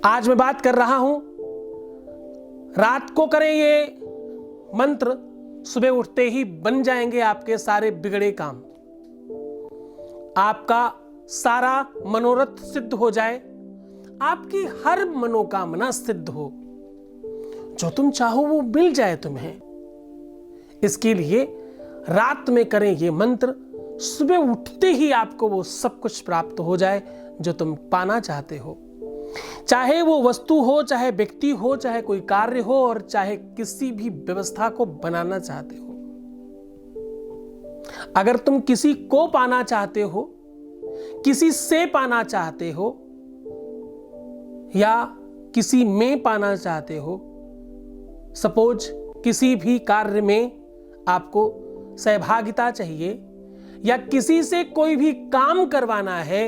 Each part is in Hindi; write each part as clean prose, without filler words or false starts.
आज मैं बात कर रहा हूं, रात को करें ये मंत्र, सुबह उठते ही बन जाएंगे आपके सारे बिगड़े काम। आपका सारा मनोरथ सिद्ध हो जाए, आपकी हर मनोकामना सिद्ध हो, जो तुम चाहो वो मिल जाए तुम्हें। इसके लिए रात में करें ये मंत्र, सुबह उठते ही आपको वो सब कुछ प्राप्त हो जाए जो तुम पाना चाहते हो। चाहे वो वस्तु हो, चाहे व्यक्ति हो, चाहे कोई कार्य हो, और चाहे किसी भी व्यवस्था को बनाना चाहते हो। अगर तुम किसी को पाना चाहते हो, किसी से पाना चाहते हो, या किसी में पाना चाहते हो, सपोज किसी भी कार्य में आपको सहभागिता चाहिए, या किसी से कोई भी काम करवाना है,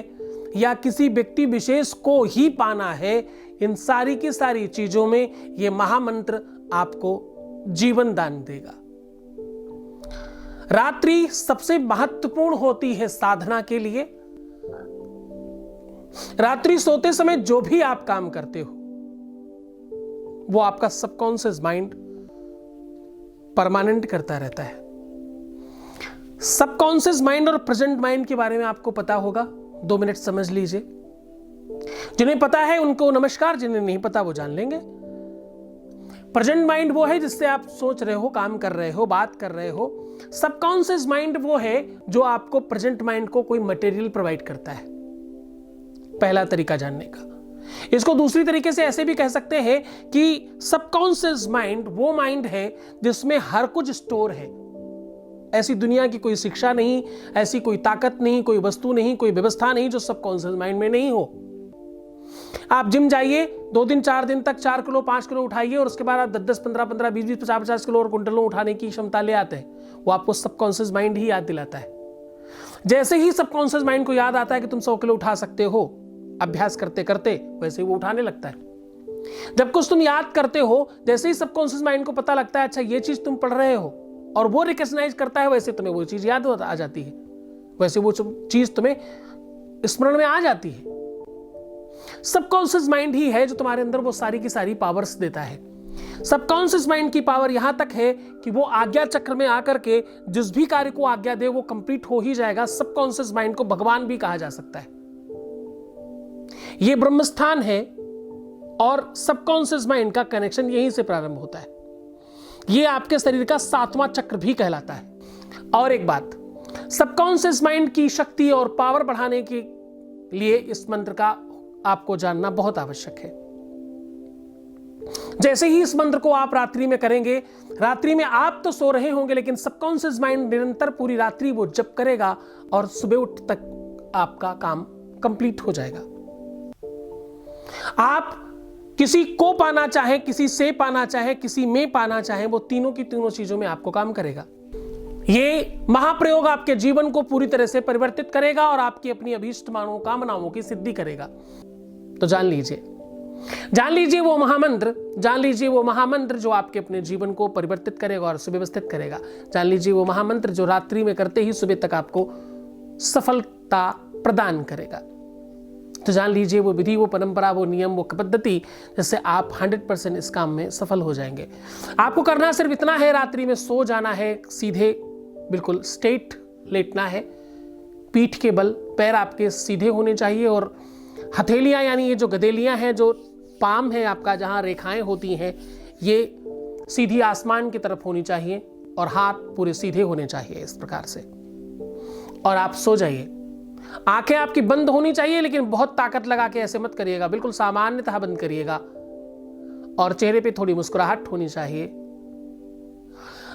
या किसी व्यक्ति विशेष को ही पाना है, इन सारी की सारी चीजों में यह महामंत्र आपको जीवन दान देगा। रात्रि सबसे महत्वपूर्ण होती है साधना के लिए। रात्रि सोते समय जो भी आप काम करते हो, वो आपका सबकॉन्शियस माइंड परमानेंट करता रहता है। सबकॉन्शियस माइंड और प्रेजेंट माइंड के बारे में आपको पता होगा, 2 मिनट समझ लीजिए। जिन्हें पता है उनको नमस्कार, जिन्हें नहीं पता वो जान लेंगे। प्रेजेंट माइंड वो है जिससे आप सोच रहे हो, काम कर रहे हो, बात कर रहे हो। सबकॉन्शियस माइंड वो है जो आपको प्रेजेंट माइंड को कोई मटेरियल प्रोवाइड करता है। पहला तरीका जानने का। इसको दूसरी तरीके से ऐसे भी कह सकते हैं कि सबकॉन्शियस माइंड वो माइंड है जिसमें हर कुछ स्टोर है। ऐसी दुनिया की कोई शिक्षा नहीं, ऐसी कोई ताकत नहीं, कोई वस्तु नहीं, कोई व्यवस्था नहीं जो सबकॉन्शियस माइंड में नहीं हो। आप जिम जाइए, 2 दिन 4 दिन तक 4 किलो 5 किलो उठाइए, और उसके बाद आप 10 15 15 20 20 50 50 किलो और कुंटलों उठाने की क्षमता ले आते हैं। वो आपको सबकॉन्शियस माइंड ही याद दिलाता है। जैसे ही सबकॉन्शियस माइंड को याद आता है कि तुम 100 किलो उठा सकते हो, अभ्यास करते करते वैसे ही वो उठाने लगता है। जब कुछ तुम याद करते हो, जैसे ही सबकॉन्शियस माइंड को पता लगता है अच्छा ये चीज तुम पढ़ रहे हो, और वो रिकॉग्नाइज करता है, वैसे तुम्हें वो चीज याद आ जाती है, वैसे वो चीज तुम्हें स्मरण में आ जाती है। सबकॉन्शियस माइंड ही है जो तुम्हारे अंदर वो सारी की सारी पावर्स देता है। सबकॉन्शियस माइंड की पावर यहां तक है कि वो आज्ञा चक्र में आकर के जिस भी कार्य को आज्ञा दे वो कंप्लीट हो ही जाएगा। सबकॉन्शियस माइंड को भगवान भी कहा जा सकता है। ये ब्रह्मस्थान है, और सबकॉन्शियस माइंड का कनेक्शन यहीं से प्रारंभ होता है। ये आपके शरीर का 7वां चक्र भी कहलाता है। और एक बात, सबकॉन्शियस माइंड की शक्ति और पावर बढ़ाने के लिए इस मंत्र का आपको जानना बहुत आवश्यक है। जैसे ही इस मंत्र को आप रात्रि में करेंगे, रात्रि में आप तो सो रहे होंगे, लेकिन सबकॉन्शियस माइंड निरंतर पूरी रात्रि वो जप करेगा, और सुबह उठ तक आपका काम कंप्लीट हो जाएगा। आप किसी को पाना चाहे, किसी से पाना चाहे, किसी में पाना चाहे, वो तीनों की तीनों चीजों में आपको काम करेगा। ये महाप्रयोग आपके जीवन को पूरी तरह से परिवर्तित करेगा और आपकी अपनी अभीष्ट मनोकामनाओं की सिद्धि करेगा। तो जान लीजिए वो महामंत्र, जान लीजिए वो महामंत्र जो आपके अपने जीवन को परिवर्तित करेगा और सुव्यवस्थित करेगा। जान लीजिए वो महामंत्र जो रात्रि में करते ही सुबह तक आपको सफलता प्रदान करेगा। तो जान लीजिए वो विधि, वो परंपरा, वो नियम, वो पद्धति, जिससे आप 100% इस काम में सफल हो जाएंगे। आपको करना सिर्फ इतना है, रात्रि में सो जाना है, सीधे बिल्कुल स्ट्रेट लेटना है, पीठ के बल पैर आपके सीधे होने चाहिए, और हथेलियां यानी ये जो गदेलियां हैं, जो पाम है आपका, जहां रेखाएं होती हैं, ये सीधी आसमान की तरफ होनी चाहिए, और हाथ पूरे सीधे होने चाहिए इस प्रकार से। और आप सो जाइए। आंखें आपकी बंद होनी चाहिए, लेकिन बहुत ताकत लगा के ऐसे मत करिएगा, बिल्कुल सामान्यतः बंद करिएगा, और चेहरे पे थोड़ी मुस्कुराहट होनी चाहिए।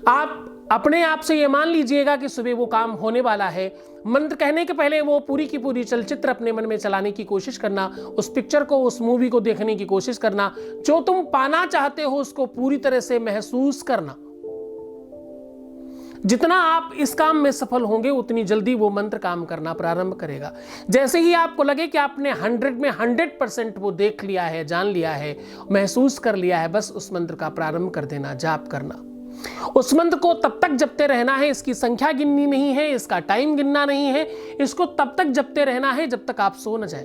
आप अपने आप से ये मान लीजिएगा कि सुबह वो काम होने वाला है। मंत्र कहने के पहले वो पूरी की पूरी चलचित्र अपने मन में चलाने की कोशिश करना, उस पिक्चर को, उस मूवी को देखने की कोशिश करना, जो तुम पाना चाहते हो उसको पूरी तरह से महसूस करना। जितना आप इस काम में सफल होंगे, उतनी जल्दी वो मंत्र काम करना प्रारंभ करेगा। जैसे ही आपको लगे कि आपने 100 में 100% वो देख लिया है, जान लिया है, महसूस कर लिया है, बस उस मंत्र का प्रारंभ कर देना, जाप करना। उस मंत्र को तब तक जपते रहना है, इसकी संख्या गिननी नहीं है, इसका टाइम गिनना नहीं है, इसको तब तक जपते रहना है जब तक आप सो न जाए।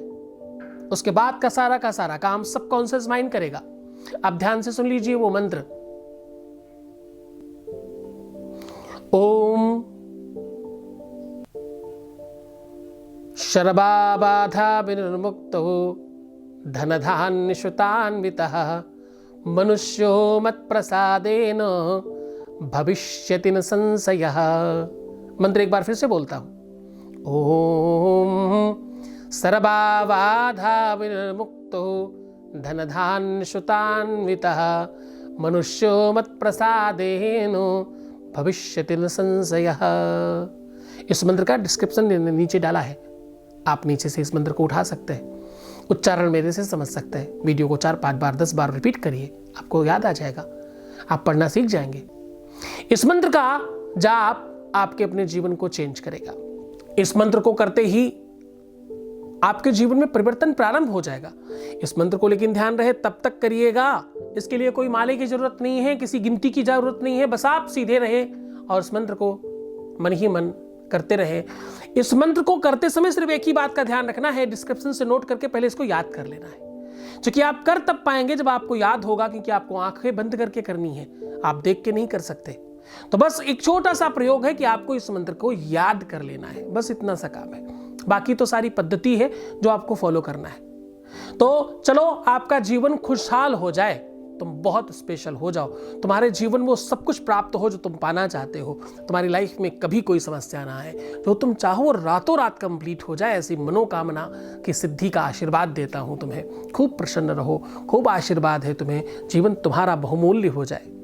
उसके बाद का सारा काम सबकॉन्शियस माइंड करेगा। आप ध्यान से सुन लीजिए वो मंत्र, ओम शर्वाबाधा विनिर्मुक्तो धनधान्यश्रुतान्वितः मनुष्यो मत्प्रसादेन भविष्यति न संशयः। मंत्र एक बार फिर से बोलता हूं, ओम सर्वबाधा विनिर्मुक्तो धनधान्यश्रुतान्वितः मनुष्यो मत्प्रसादेन भविष्यति न संशयः। इस मंत्र का डिस्क्रिप्शन नीचे डाला है, आप नीचे से इस मंत्र को उठा सकते हैं, उच्चारण मेरे से समझ सकते हैं। वीडियो को 4-5 बार 10 बार रिपीट करिए, आपको याद आ जाएगा, आप पढ़ना सीख जाएंगे। इस मंत्र का जाप आपके अपने जीवन को चेंज करेगा। इस मंत्र को करते ही आपके जीवन में परिवर्तन प्रारंभ हो जाएगा। इस मंत्र को लेकिन ध्यान रहे तब तक करिएगा, इसके लिए कोई माले की जरूरत नहीं है, किसी गिनती की जरूरत नहीं है, बस आप सीधे रहे और इस मंत्र को मन ही मन करते रहे। इस मंत्र को करते समय सिर्फ एक ही बात का ध्यान रखना है, डिस्क्रिप्शन से नोट करके पहले इसको याद कर लेना है, क्योंकि आप कर तब पाएंगे जब आपको याद होगा, क्योंकि आपको आंखें बंद करके करनी है, आप देख के नहीं कर सकते। तो बस एक छोटा सा प्रयोग है कि आपको इस मंत्र को याद कर लेना है, बस इतना सा काम है, बाकी तो सारी पद्धति है जो आपको फॉलो करना है। तो चलो आपका जीवन खुशहाल हो जाए, तुम बहुत स्पेशल हो जाओ, तुम्हारे जीवन में वो सब कुछ प्राप्त हो जो तुम पाना चाहते हो, तुम्हारी लाइफ में कभी कोई समस्या ना आए, जो तुम चाहो वो रातों रात कंप्लीट हो जाए, ऐसी मनोकामना की सिद्धि का आशीर्वाद देता हूं तुम्हें। खूब प्रसन्न रहो, खूब आशीर्वाद है तुम्हें, जीवन तुम्हारा बहुमूल्य हो जाए।